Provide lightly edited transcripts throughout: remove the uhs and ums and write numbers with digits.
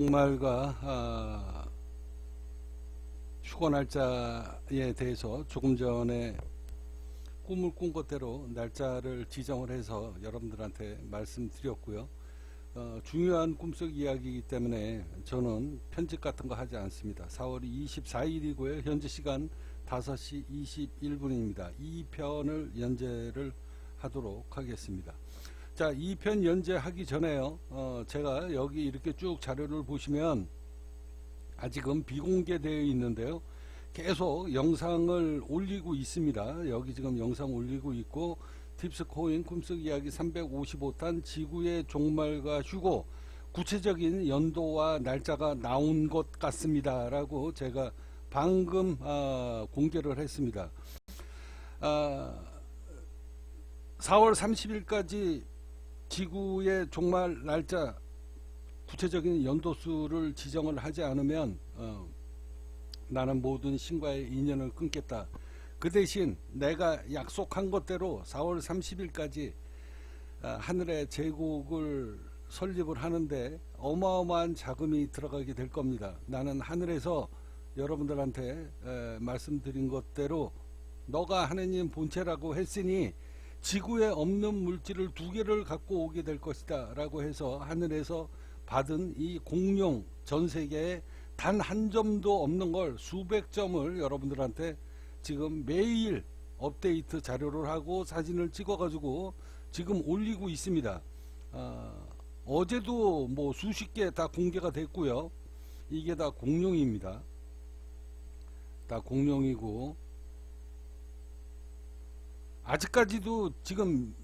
종말과 휴거 날짜에 대해서 조금 전에 꿈을 꾼 것대로 날짜를 지정을 해서 여러분들한테 말씀드렸고요. 중요한 꿈속 이야기이기 때문에 저는 편집 같은 거 하지 않습니다. 4월 24일이고요. 현재 시간 5시 21분입니다. 2편을 연재를 하도록 하겠습니다. 자, 2편 연재하기 전에요. 제가 여기 이렇게 쭉 자료를 보시면 아직은 비공개되어 있는데요. 계속 영상을 올리고 있습니다. 여기 지금 영상 올리고 있고, 팁스코인 꿈속 이야기 355탄 지구의 종말과 휴고 구체적인 연도와 날짜가 나온 것 같습니다 라고 제가 방금 공개를 했습니다. 4월 30일까지 지구의 종말 날짜 구체적인 연도수를 지정을 하지 않으면 나는 모든 신과의 인연을 끊겠다. 그 대신 내가 약속한 것대로 4월 30일까지 하늘의 제국을 설립을 하는데 어마어마한 자금이 들어가게 될 겁니다. 나는 하늘에서 여러분들한테 말씀드린 것대로 너가 하느님 본체라고 했으니 지구에 없는 물질을 2개를 갖고 오게 될 것이다 라고 해서 하늘에서 받은 이 공룡, 전 세계에 단 한 점도 없는 걸 수백 점을 여러분들한테 지금 매일 업데이트 자료를 하고 사진을 찍어 가지고 지금 올리고 있습니다. 어제도 뭐 수십 개 다 공개가 됐고요. 이게 다 공룡입니다. 다 공룡이고 아직까지도 지금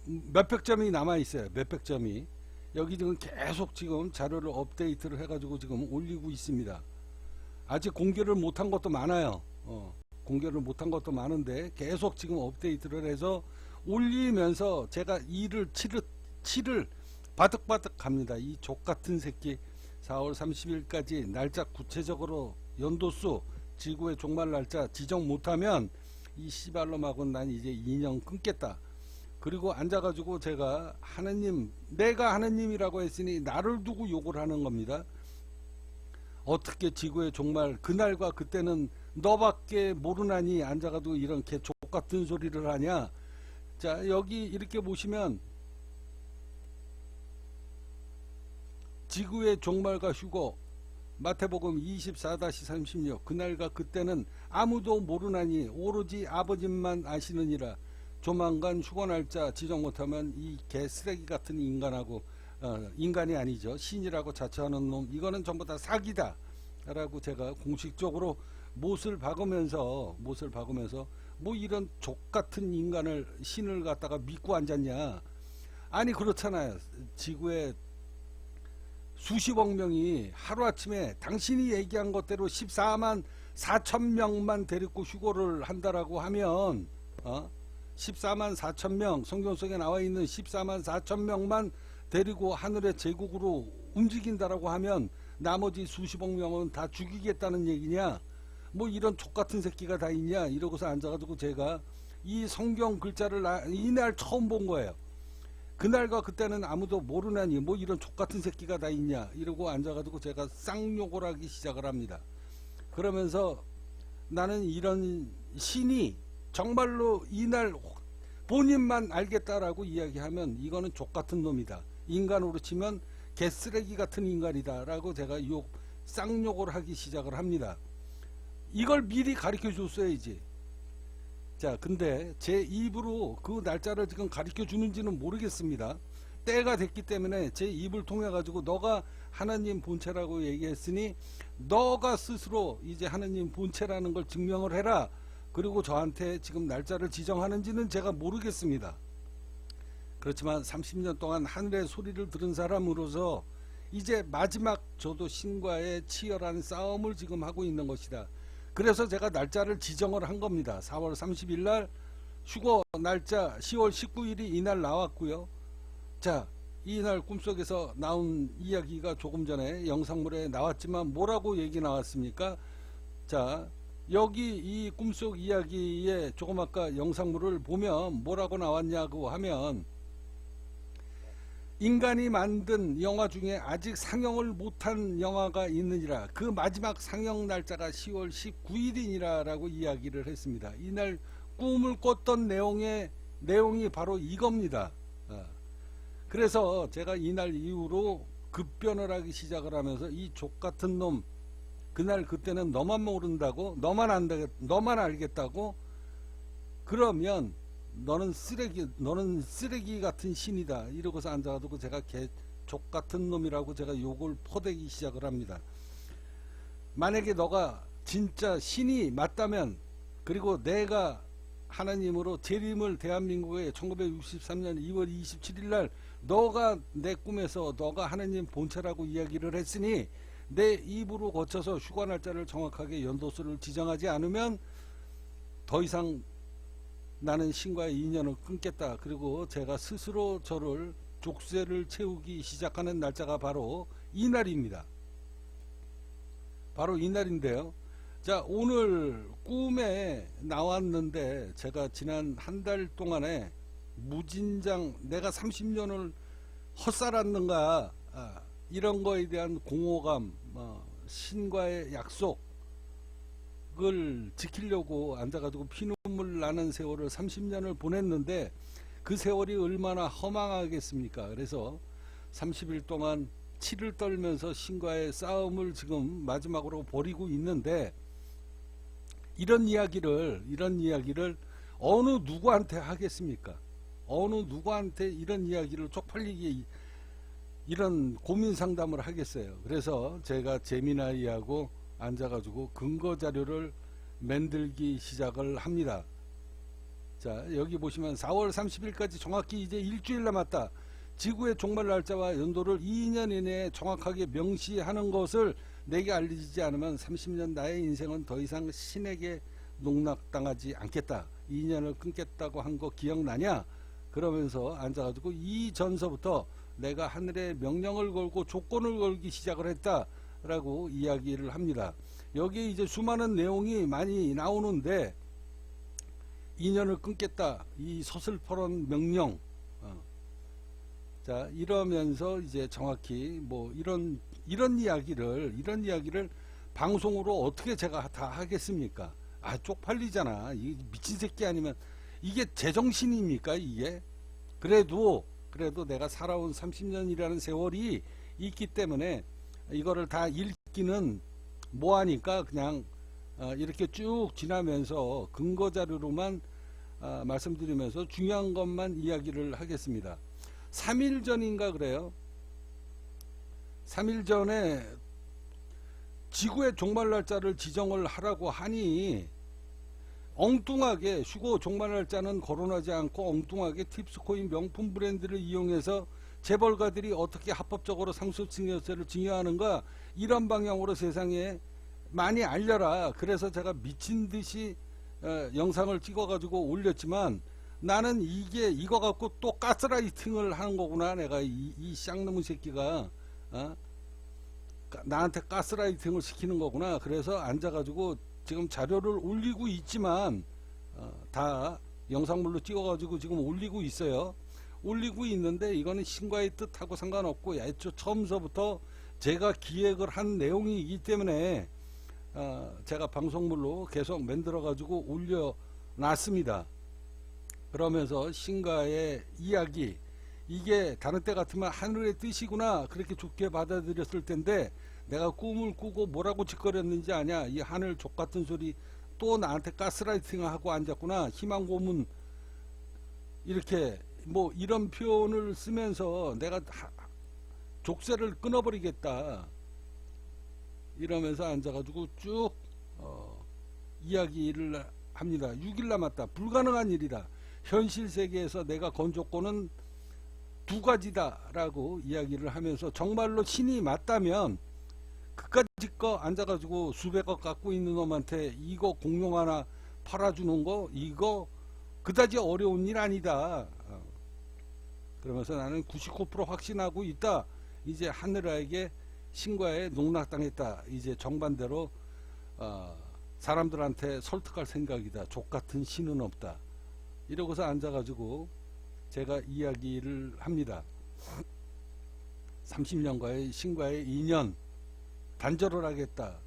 몇백 점이 남아 있어요. 몇백 점이. 여기 지금 계속 지금 자료를 업데이트를 해가지고 지금 올리고 있습니다. 아직 공개를 못한 것도 많아요. 공개를 못한 것도 많은데 계속 지금 업데이트를 해서 올리면서 제가 이를 치를 바득바득 갑니다. 이 족같은 새끼 4월 30일까지 날짜 구체적으로 연도수 지구의 종말 날짜 지정 못하면 이 씨발놈하고는 난 이제 인연 끊겠다. 그리고 앉아가지고 제가 하느님, 내가 하느님이라고 했으니 나를 두고 욕을 하는 겁니다. 어떻게 지구의 종말 그날과 그때는 너밖에 모르나니 앉아가지고 이런 개 족같은 소리를 하냐. 자, 여기 이렇게 보시면 지구의 종말과 휴거 마태복음 24-36 그날과 그때는 아무도 모르나니 오로지 아버지만 아시느니라. 조만간 휴거 날짜 지정 못하면 이 개쓰레기 같은 인간하고 인간이 아니죠. 신이라고 자처하는 놈 이거는 전부 다 사기다 라고 제가 공식적으로 못을 박으면서 뭐 이런 족같은 인간을 신을 갖다가 믿고 앉았냐. 아니 그렇잖아요. 지구에 수십억 명이 하루아침에 당신이 얘기한 것대로 14만 4천 명만 데리고 휴거를 한다라고 하면 14만 4천 명 성경 속에 나와 있는 14만 4천 명만 데리고 하늘의 제국으로 움직인다라고 하면 나머지 수십억 명은 다 죽이겠다는 얘기냐. 뭐 이런 족같은 새끼가 다 있냐 이러고서 앉아가지고 제가 이 성경 글자를 이날 처음 본 거예요. 그날과 그때는 아무도 모르나니 뭐 이런 족같은 새끼가 다 있냐 이러고 앉아가지고 제가 쌍욕을 하기 시작을 합니다. 그러면서 나는 이런 신이 정말로 이날 본인만 알겠다라고 이야기하면 이거는 족같은 놈이다. 인간으로 치면 개쓰레기 같은 인간이다 라고 제가 쌍욕을 하기 시작을 합니다. 이걸 미리 가르쳐 줬어야지. 자, 근데 제 입으로 그 날짜를 지금 가르쳐 주는지는 모르겠습니다. 때가 됐기 때문에 제 입을 통해 가지고 너가 하나님 본체라고 얘기했으니 너가 스스로 이제 하나님 본체라는 걸 증명을 해라. 그리고 저한테 지금 날짜를 지정하는지는 제가 모르겠습니다. 그렇지만 30년 동안 하늘의 소리를 들은 사람으로서 이제 마지막 저도 신과의 치열한 싸움을 지금 하고 있는 것이다. 그래서 제가 날짜를 지정을 한 겁니다. 4월 30일 날 휴거 날짜 10월 19일이 이날 나왔고요. 자, 이날 꿈속에서 나온 이야기가 조금 전에 영상물에 나왔지만 뭐라고 얘기 나왔습니까? 자, 여기 이 꿈속 이야기에 조금 아까 영상물을 보면 뭐라고 나왔냐고 하면 인간이 만든 영화 중에 아직 상영을 못한 영화가 있느니라. 그 마지막 상영 날짜가 10월 19일이니라 라고 이야기를 했습니다. 이날 꿈을 꿨던 내용이 바로 이겁니다. 그래서 제가 이날 이후로 급변을 하기 시작을 하면서 이 족같은 놈, 그날 그때는 너만 모른다고, 너만 알겠다고, 그러면 너는 쓰레기 같은 신이다, 이러고서 앉아가지고 제가 족같은 놈이라고 제가 욕을 퍼대기 시작을 합니다. 만약에 너가 진짜 신이 맞다면, 그리고 내가 하나님으로 재림을 대한민국에 1963년 2월 27일 날 너가 내 꿈에서 너가 하나님 본체라고 이야기를 했으니 내 입으로 거쳐서 휴가 날짜를 정확하게 연도수를 지정하지 않으면 더 이상 나는 신과의 인연을 끊겠다. 그리고 제가 스스로 저를 족쇄를 채우기 시작하는 날짜가 바로 이날입니다. 바로 이날인데요. 자, 오늘 꿈에 나왔는데 제가 지난 한 달 동안에 무진장 내가 30년을 헛살았는가, 이런 거에 대한 공허감, 신과의 약속을 지키려고 앉아가지고 피눈물 나는 세월을 30년을 보냈는데 그 세월이 얼마나 허망하겠습니까? 그래서 30일 동안 치를 떨면서 신과의 싸움을 지금 마지막으로 벌이고 있는데, 이런 이야기를 어느 누구한테 하겠습니까? 어느 누구한테 이런 이야기를 쪽팔리게 이런 고민 상담을 하겠어요. 그래서 제가 제미나이하고 앉아가지고 근거 자료를 만들기 시작을 합니다. 자, 여기 보시면 4월 30일까지 정확히 이제 일주일 남았다. 지구의 종말 날짜와 연도를 2년 이내에 정확하게 명시하는 것을 내게 알려지지 않으면 30년 나의 인생은 더 이상 신에게 농락당하지 않겠다. 2년을 끊겠다고 한 거 기억나냐? 그러면서 앉아가지고 이전서부터 내가 하늘의 명령을 걸고 조건을 걸기 시작을 했다 라고 이야기를 합니다. 여기에 이제 수많은 내용이 많이 나오는데, 2년을 끊겠다, 이 서슬퍼런 명령, 자, 이러면서 이제 정확히 뭐 이런 이야기를 방송으로 어떻게 제가 다 하겠습니까? 쪽팔리잖아. 이 미친 새끼 아니면 이게 제정신입니까 이게? 그래도 내가 살아온 30년이라는 세월이 있기 때문에 이거를 다 읽기는 뭐하니까 그냥 이렇게 쭉 지나면서 근거 자료로만 말씀드리면서 중요한 것만 이야기를 하겠습니다. 3일 전인가 그래요. 3일 전에 지구의 종말 날짜를 지정을 하라고 하니 엉뚱하게 휴고 종말 날짜는 거론하지 않고 엉뚱하게 팁스코인 명품 브랜드를 이용해서 재벌가들이 어떻게 합법적으로 상속증여세를 증여하는가, 이런 방향으로 세상에 많이 알려라. 그래서 제가 미친듯이 영상을 찍어가지고 올렸지만, 나는 이거 갖고 또 가스라이팅을 하는 거구나. 내가 이 쌍놈의 새끼가 나한테 가스라이팅을 시키는 거구나. 그래서 앉아가지고 지금 자료를 올리고 있지만 다 영상물로 찍어가지고 지금 올리고 있어요. 올리고 있는데 이거는 신과의 뜻하고 상관없고 애초 처음서부터 제가 기획을 한 내용이기 때문에 제가 방송물로 계속 만들어가지고 올려놨습니다. 그러면서 신과의 이야기, 이게 다른 때 같으면 하늘의 뜻이구나 그렇게 좋게 받아들였을 텐데, 내가 꿈을 꾸고 뭐라고 짓거렸는지 아냐, 이 하늘 족같은 소리 또 나한테 가스라이팅 하고 앉았구나, 희망 고문, 이렇게 뭐 이런 표현을 쓰면서 내가 족쇄를 끊어버리겠다 이러면서 앉아가지고 쭉 이야기를 합니다. 6일 남았다. 불가능한 일이다. 현실 세계에서 내가 건 조건은 두 가지다 라고 이야기를 하면서, 정말로 신이 맞다면 그까짓 거 앉아가지고 수백억 갖고 있는 놈한테 이거 공룡 하나 팔아주는 거, 이거 그다지 어려운 일 아니다. 그러면서 나는 99% 확신하고 있다. 이제 하늘에게 신과에 농락당했다. 이제 정반대로 사람들한테 설득할 생각이다. 족같은 신은 없다. 이러고서 앉아가지고 제가 이야기를 합니다. 30년과의 신과의 인연 단절을 하겠다.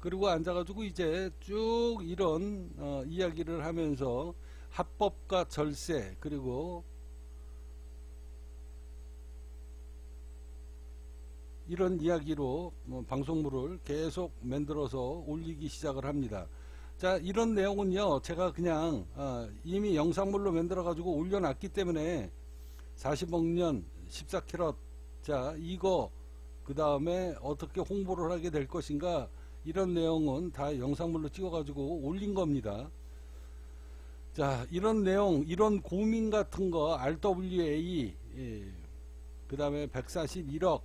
그리고 앉아가지고 이제 쭉 이런 이야기를 하면서 합법과 절세, 그리고 이런 이야기로 방송물을 계속 만들어서 올리기 시작을 합니다. 자, 이런 내용은요 제가 그냥 이미 영상물로 만들어 가지고 올려놨기 때문에 40억 년 14캐럿, 자 이거 그 다음에 어떻게 홍보를 하게 될 것인가, 이런 내용은 다 영상물로 찍어 가지고 올린 겁니다. 자, 이런 내용, 이런 고민 같은 거 RWA, 그 다음에 141억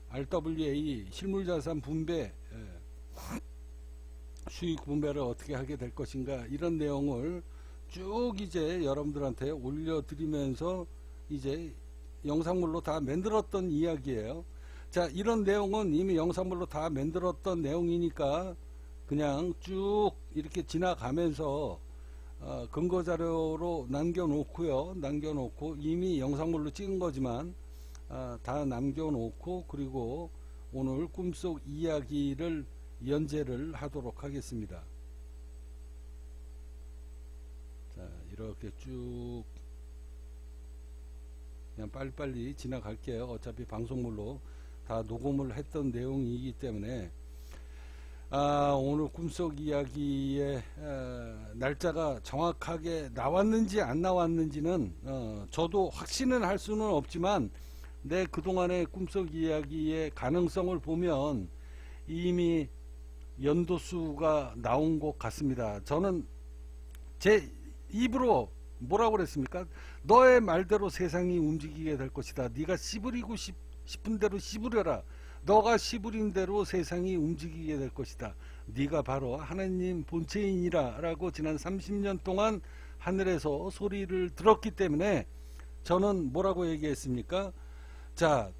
RWA 실물자산 분배, 수익 분배를 어떻게 하게 될 것인가, 이런 내용을 쭉 이제 여러분들한테 올려드리면서 이제 영상물로 다 만들었던 이야기예요. 자, 이런 내용은 이미 영상물로 다 만들었던 내용이니까 그냥 쭉 이렇게 지나가면서 근거자료로 남겨놓고요. 남겨놓고 이미 영상물로 찍은 거지만 다 남겨놓고, 그리고 오늘 꿈속 이야기를 연재를 하도록 하겠습니다. 자, 이렇게 쭉 그냥 빨리빨리 지나갈게요. 어차피 방송물로 다 녹음을 했던 내용이기 때문에 오늘 꿈속 이야기의 날짜가 정확하게 나왔는지 안 나왔는지는 저도 확신은 할 수는 없지만 내 그동안의 꿈속 이야기의 가능성을 보면 이미 연도수가 나온 것 같습니다. 저는 제 입으로 뭐라고 그랬습니까? 너의 말대로 세상이 움직이게 될 것이다. 네가 씨부리고 싶은 대로 씨부려라. 너가 씨부린 대로 세상이 움직이게 될 것이다. 네가 바로 하나님 본체이니라 라고 지난 30년 동안 하늘에서 소리를 들었기 때문에 저는 뭐라고 얘기했습니까? 자,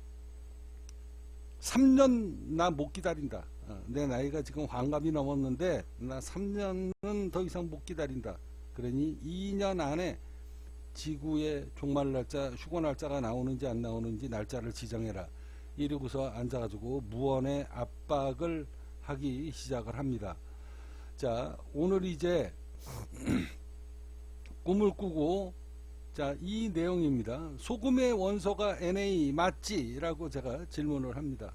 3년 나 못 기다린다. 내 나이가 지금 환갑이 넘었는데 나 3년은 더 이상 못 기다린다. 그러니 2년 안에 지구의 종말 날짜, 휴거 날짜가 나오는지 안 나오는지 날짜를 지정해라. 이러고서 앉아가지고 무언의 압박을 하기 시작을 합니다. 자, 오늘 이제 꿈을 꾸고, 자, 이 내용입니다. 소금의 원소가 Na 맞지? 라고 제가 질문을 합니다.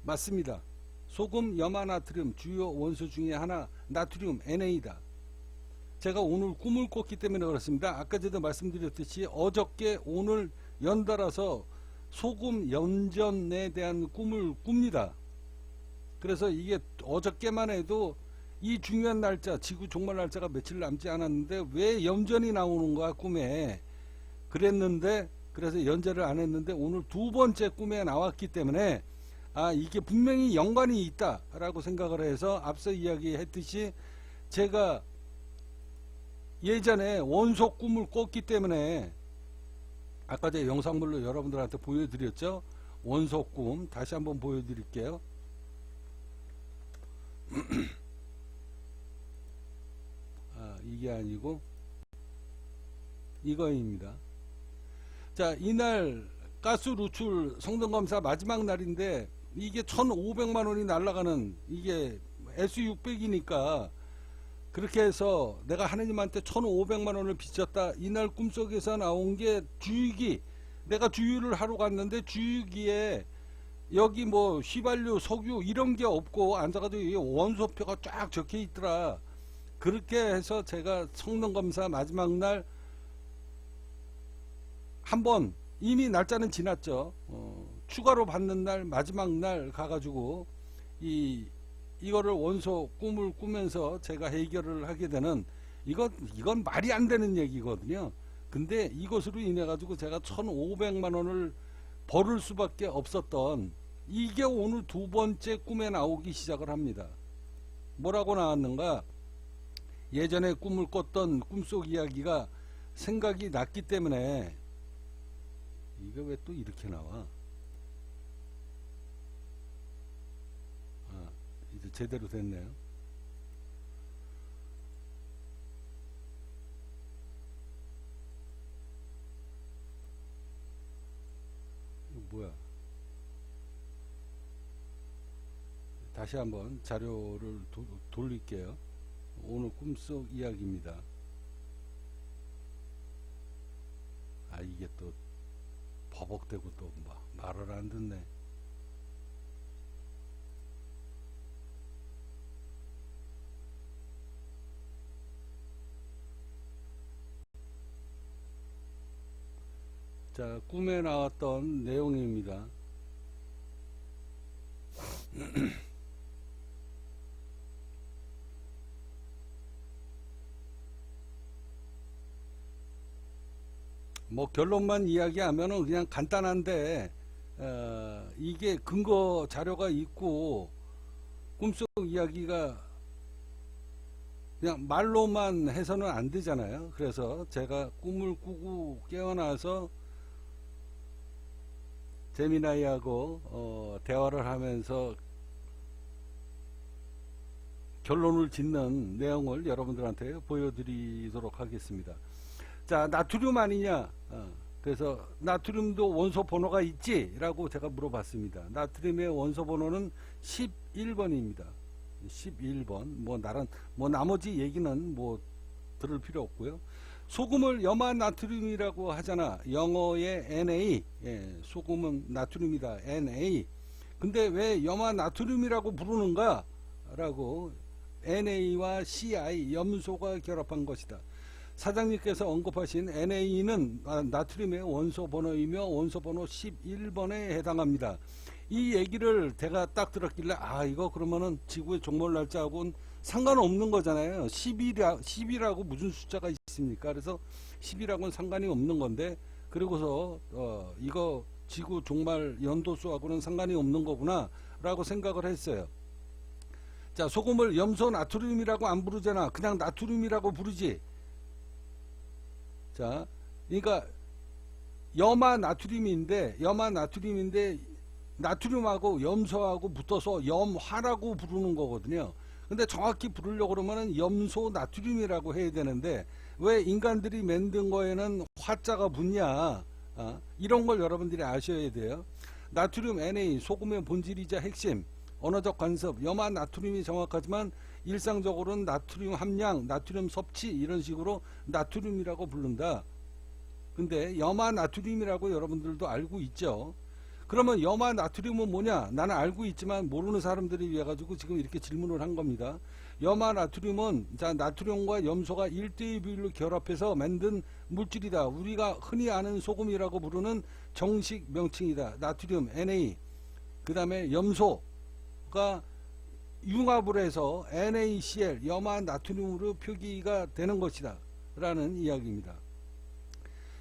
맞습니다. 소금, 염화, 나트륨 주요 원소 중에 하나 나트륨 Na다. 제가 오늘 꿈을 꿨기 때문에 그렇습니다. 아까 전에 말씀드렸듯이 어저께 오늘 연달아서 소금 염전에 대한 꿈을 꿉니다. 그래서 이게 어저께만 해도 이 중요한 날짜, 지구 종말 날짜가 며칠 남지 않았는데 왜 염전이 나오는 거야 꿈에. 그랬는데, 그래서 연재를 안 했는데 오늘 두 번째 꿈에 나왔기 때문에 이게 분명히 연관이 있다 라고 생각을 해서 앞서 이야기했듯이 제가 예전에 원소 꿈을 꿨기 때문에 아까 제가 영상물로 여러분들한테 보여드렸죠. 원소 꿈 다시 한번 보여드릴게요. 이게 아니고 이거입니다. 자, 이날 가스 누출 성능검사 마지막 날인데 이게 1,500만원이 날아가는, 이게 S600이니까 그렇게 해서 내가 하느님한테 1,500만원을 빚졌다. 이날 꿈속에서 나온 게 주유기, 내가 주유를 하러 갔는데 주유기에 여기 뭐 휘발유, 석유 이런 게 없고 앉아가지고 원소표가 쫙 적혀 있더라. 그렇게 해서 제가 성능검사 마지막 날 한번, 이미 날짜는 지났죠. 추가로 받는 날 마지막 날 가가지고 이거를 원소 꿈을 꾸면서 제가 해결을 하게 되는, 이건 말이 안 되는 얘기거든요. 근데 이것으로 인해 가지고 제가 1,500만원을 벌을 수밖에 없었던, 이게 오늘 두 번째 꿈에 나오기 시작을 합니다. 뭐라고 나왔는가? 예전에 꿈을 꿨던 꿈속 이야기가 생각이 났기 때문에. 이게 왜 또 이렇게 나와? 이제 제대로 됐네요. 뭐야? 다시 한번 자료를 돌릴게요. 오늘 꿈속 이야기입니다. 아, 이게 또 버벅대고 또 말을 안 듣네. 자, 꿈에 나왔던 내용입니다. 뭐 결론만 이야기하면은 그냥 간단한데, 이게 근거 자료가 있고 꿈속 이야기가 그냥 말로만 해서는 안 되잖아요. 그래서 제가 꿈을 꾸고 깨어나서 제미나이하고 대화를 하면서 결론을 짓는 내용을 여러분들한테 보여드리도록 하겠습니다. 자, 나트륨 아니냐? 그래서 나트륨도 원소 번호가 있지? 라고 제가 물어봤습니다. 나트륨의 원소 번호는 11번입니다. 11번. 뭐 나머지 얘기는 뭐 들을 필요 없고요. 소금을 염화 나트륨이라고 하잖아. 영어의 Na. 예, 소금은 나트륨이다. Na. 근데 왜 염화 나트륨이라고 부르는가? 라고 Na와 CI, 염소가 결합한 것이다. 사장님께서 언급하신 NA는 나트륨의 원소 번호이며 원소 번호 11번에 해당합니다. 이 얘기를 제가 딱 들었길래 이거 그러면은 지구의 종말 날짜하고는 상관없는 거잖아요. 10이라고 무슨 숫자가 있습니까? 그래서 10이라고는 상관이 없는 건데, 그리고서 이거 지구 종말 연도수하고는 상관이 없는 거구나 라고 생각을 했어요. 자, 소금을 염소 나트륨이라고 안 부르잖아. 그냥 나트륨이라고 부르지. 자, 그러니까 염화 나트륨인데 나트륨하고 염소하고 붙어서 염화라고 부르는 거거든요. 근데 정확히 부르려고 그러면은 염소 나트륨이라고 해야 되는데 왜 인간들이 만든 거에는 화자가 붙냐? 이런 걸 여러분들이 아셔야 돼요. 나트륨 Na, 소금의 본질이자 핵심, 언어적 간섭, 염화 나트륨이 정확하지만 일상적으로는 나트륨 함량, 나트륨 섭취 이런 식으로 나트륨이라고 부른다. 근데 염화 나트륨이라고 여러분들도 알고 있죠. 그러면 염화 나트륨은 뭐냐? 나는 알고 있지만 모르는 사람들이 위해 가지고 지금 이렇게 질문을 한 겁니다. 염화 나트륨은 나트륨과 염소가 1대1 비율로 결합해서 만든 물질이다. 우리가 흔히 아는 소금이라고 부르는 정식 명칭이다. 나트륨 Na. 그 다음에 염소가 융합을 해서 NaCl, 염화 나트륨으로 표기가 되는 것이다 라는 이야기입니다.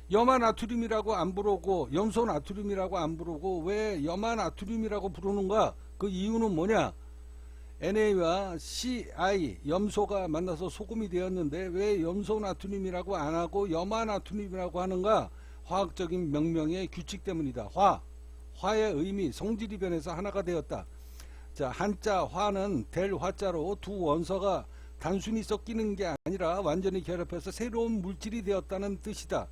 염화 나트륨이라고 안 부르고 염소 나트륨이라고 안 부르고 왜 염화 나트륨이라고 부르는가? 그 이유는 뭐냐? NA와 CI, 염소가 만나서 소금이 되었는데 왜 염소 나트륨이라고 안 하고 염화 나트륨이라고 하는가? 화학적인 명명의 규칙 때문이다. 화의 의미, 성질이 변해서 하나가 되었다. 자, 한자 화는 될 화자로 두 원소가 단순히 섞이는 게 아니라 완전히 결합해서 새로운 물질이 되었다는 뜻이다.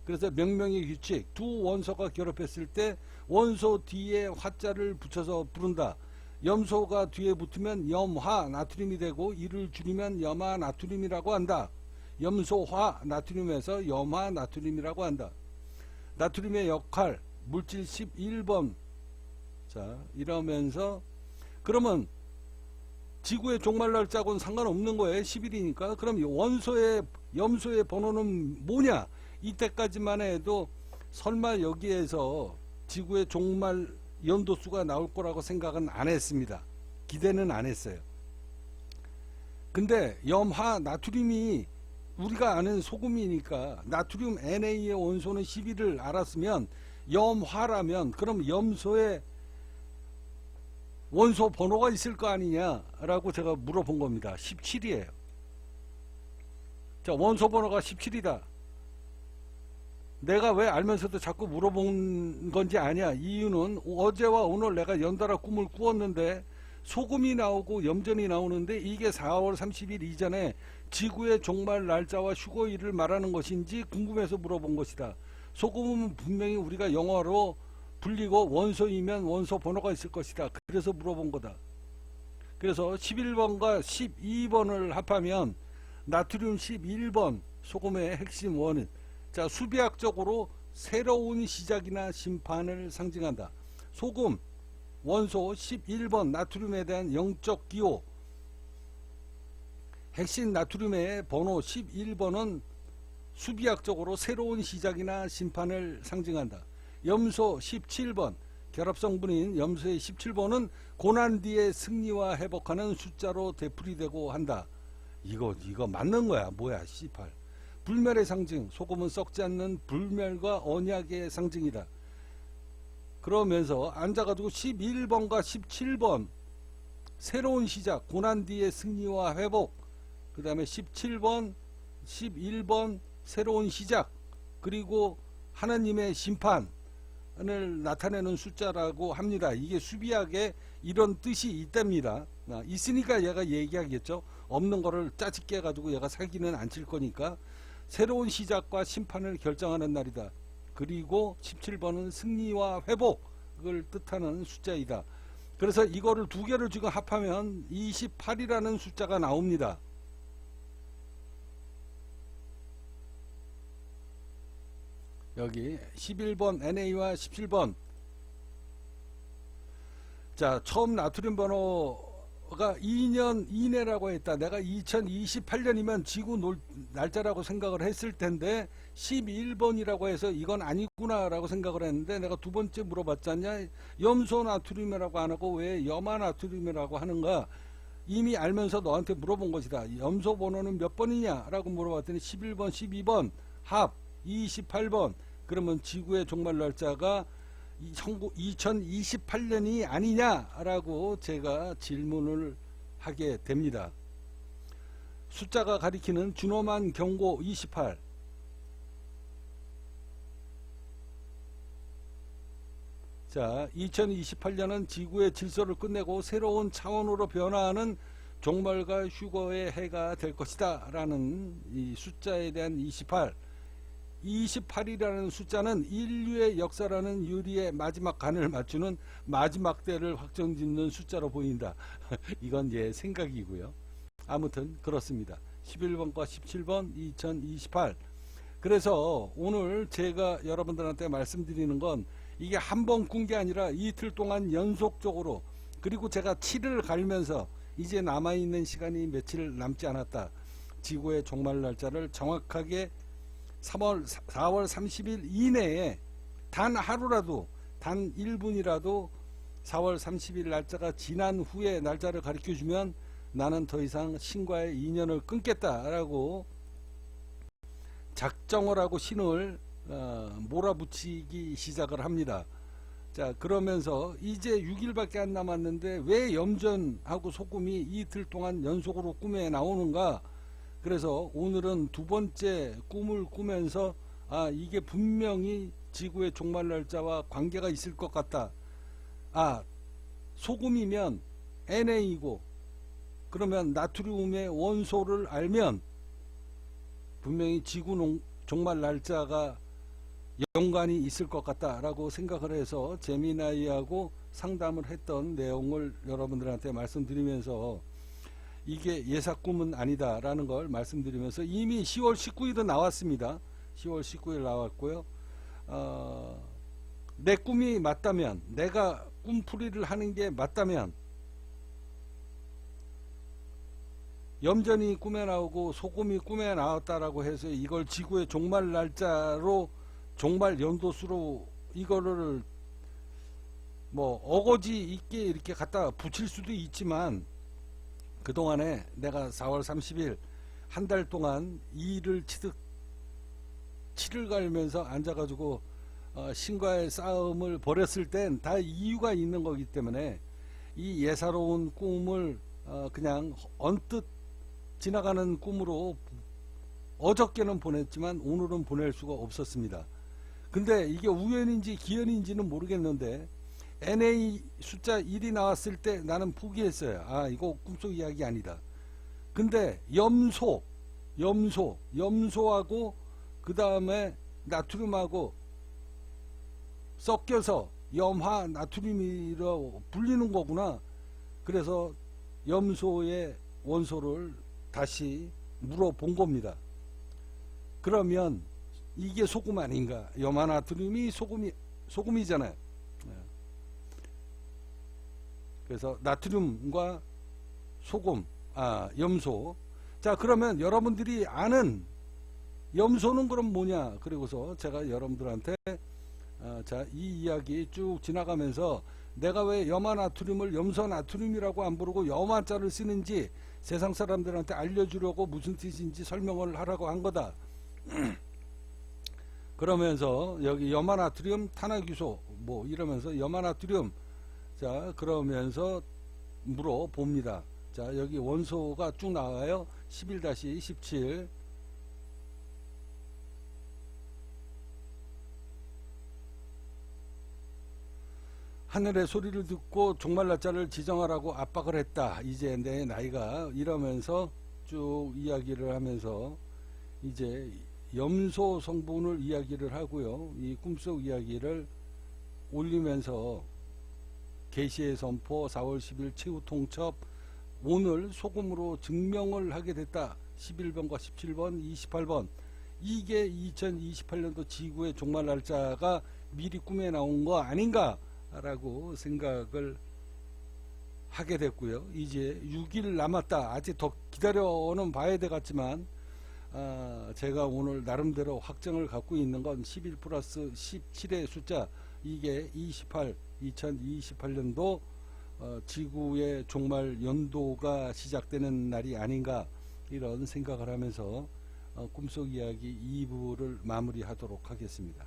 그래서 명명의 규칙, 두 원소가 결합했을 때 원소 뒤에 화자를 붙여서 부른다. 염소가 뒤에 붙으면 염화 나트륨이 되고 이를 줄이면 염화 나트륨이라고 한다. 염소화 나트륨에서 염화 나트륨이라고 한다. 나트륨의 역할, 물질 11번. 자, 이러면서 그러면 지구의 종말 날짜하고는 상관없는 거예요. 10일이니까. 그럼 염소의 번호는 뭐냐? 이때까지만 해도 설마 여기에서 지구의 종말 연도수가 나올 거라고 생각은 안 했습니다. 기대는 안 했어요. 근데 염화 나트륨이 우리가 아는 소금이니까 나트륨 NA의 원소는 11을 알았으면 염화라면 그럼 염소의 원소 번호가 있을 거 아니냐라고 제가 물어본 겁니다. 17이에요. 자, 원소 번호가 17이다. 내가 왜 알면서도 자꾸 물어본 건지 아냐? 이유는 어제와 오늘 내가 연달아 꿈을 꾸었는데 소금이 나오고 염전이 나오는데 이게 4월 30일 이전에 지구의 종말 날짜와 휴거일을 말하는 것인지 궁금해서 물어본 것이다. 소금은 분명히 우리가 영어로 불리고 원소이면 원소 번호가 있을 것이다. 그래서 물어본 거다. 그래서 11번과 12번을 합하면 나트륨 11번 소금의 핵심 원인. 자, 수비학적으로 새로운 시작이나 심판을 상징한다. 소금 원소 11번 나트륨에 대한 영적 기호, 핵심 나트륨의 번호 11번은 수비학적으로 새로운 시작이나 심판을 상징한다. 염소 17번 결합성분인 염소의 17번은 고난 뒤에 승리와 회복하는 숫자로 되풀이되고 한다. 이거 맞는 거야. 뭐야 18. 불멸의 상징, 소금은 썩지 않는 불멸과 언약의 상징이다. 그러면서 앉아가지고 11번과 17번 새로운 시작, 고난 뒤의 승리와 회복, 그 다음에 17번 11번 새로운 시작, 그리고 하나님의 심판을 나타내는 숫자라고 합니다. 이게 수비학에 이런 뜻이 있답니다. 있으니까 얘가 얘기하겠죠. 없는 거를 짜집게 해가지고 얘가 사기는 안 칠 거니까. 새로운 시작과 심판을 결정하는 날이다. 그리고 17번은 승리와 회복을 뜻하는 숫자이다. 그래서 이거를 두 개를 지금 합하면 28이라는 숫자가 나옵니다. 여기 11번 NA와 17번. 자, 처음 나트륨 번호가 2년 이내라고 했다. 내가 2028년이면 지구 날짜라고 생각을 했을 텐데 11번이라고 해서 이건 아니구나 라고 생각을 했는데, 내가 두 번째 물어봤잖냐. 염소 나트륨이라고 안 하고 왜 염화 나트륨이라고 하는가. 이미 알면서 너한테 물어본 것이다. 염소 번호는 몇 번이냐 라고 물어봤더니 11번 12번 합 28번. 그러면 지구의 종말 날짜가 2028년이 아니냐라고 제가 질문을 하게 됩니다. 숫자가 가리키는 준엄한 경고 28. 자, 2028년은 지구의 질서를 끝내고 새로운 차원으로 변화하는 종말과 휴거의 해가 될 것이다 라는 이 숫자에 대한 28. 28이라는 숫자는 인류의 역사라는 유리의 마지막 간을 맞추는 마지막 때를 확정짓는 숫자로 보인다. 이건 제 생각이고요. 아무튼 그렇습니다. 11번과 17번 2028. 그래서 오늘 제가 여러분들한테 말씀드리는 건 이게 한 번 꾼 게 아니라 이틀 동안 연속적으로, 그리고 제가 7을 갈면서 이제 남아있는 시간이 며칠 남지 않았다. 지구의 종말 날짜를 정확하게 4월 30일 이내에 단 하루라도, 단 1분이라도 4월 30일 날짜가 지난 후에 날짜를 가르쳐주면 나는 더 이상 신과의 인연을 끊겠다라고 작정을 하고 신을 몰아붙이기 시작을 합니다. 자, 그러면서 이제 6일밖에 안 남았는데 왜 염전하고 소금이 이틀 동안 연속으로 꿈에 나오는가. 그래서 오늘은 두 번째 꿈을 꾸면서 이게 분명히 지구의 종말 날짜와 관계가 있을 것 같다. 소금이면 NA이고 그러면 나트륨의 원소를 알면 분명히 지구 종말 날짜가 연관이 있을 것 같다라고 생각을 해서 제미나이하고 상담을 했던 내용을 여러분들한테 말씀드리면서 이게 예사 꿈은 아니다 라는 걸 말씀드리면서 이미 10월 19일은 나왔습니다. 10월 19일 나왔고요. 내 꿈이 맞다면, 내가 꿈풀이를 하는 게 맞다면, 염전이 꿈에 나오고 소금이 꿈에 나왔다라고 해서 이걸 지구의 종말 날짜로, 종말 연도수로 이거를 뭐 어거지 있게 이렇게 갖다 붙일 수도 있지만, 그동안에 내가 4월 30일 한 달 동안 일을 치듯 치를 갈면서 앉아가지고 신과의 싸움을 벌였을 땐 다 이유가 있는 거기 때문에 이 예사로운 꿈을 그냥 언뜻 지나가는 꿈으로 어저께는 보냈지만 오늘은 보낼 수가 없었습니다. 근데 이게 우연인지 기연인지는 모르겠는데 NA 숫자 1이 나왔을 때 나는 포기했어요. 이거 꿈속 이야기 아니다. 근데 염소하고 그 다음에 나트륨하고 섞여서 염화 나트륨이라 불리는 거구나. 그래서 염소의 원소를 다시 물어본 겁니다. 그러면 이게 소금 아닌가? 염화 나트륨이 소금이잖아요. 그래서 나트륨과 소금, 염소. 자, 그러면 여러분들이 아는 염소는 그럼 뭐냐? 그리고서 제가 여러분들한테 자, 이 이야기 쭉 지나가면서 내가 왜 염화나트륨을 염소나트륨이라고 안 부르고 염화자를 쓰는지 세상 사람들한테 알려주려고 무슨 뜻인지 설명을 하라고 한 거다. 그러면서 여기 염화나트륨 탄화규소 뭐 이러면서 염화나트륨, 자, 그러면서 물어봅니다. 자, 여기 원소가 쭉 나와요. 11-17. 하늘의 소리를 듣고 종말날짜를 지정하라고 압박을 했다. 이제 내 나이가, 이러면서 쭉 이야기를 하면서 이제 염소 성분을 이야기를 하고요. 이 꿈속 이야기를 올리면서 계시의 선포 4월 10일 최후 통첩, 오늘 소금으로 증명을 하게 됐다. 11번과 17번, 28번. 이게 2028년도 지구의 종말날짜가 미리 꿈에 나온 거 아닌가 라고 생각을 하게 됐고요. 이제 6일 남았다. 아직 더 기다려는 봐야 되겠지만 제가 오늘 나름대로 확정을 갖고 있는 건 11 플러스 17의 숫자, 이게 2028년도 지구의 종말 연도가 시작되는 날이 아닌가, 이런 생각을 하면서 꿈속 이야기 2부를 마무리하도록 하겠습니다.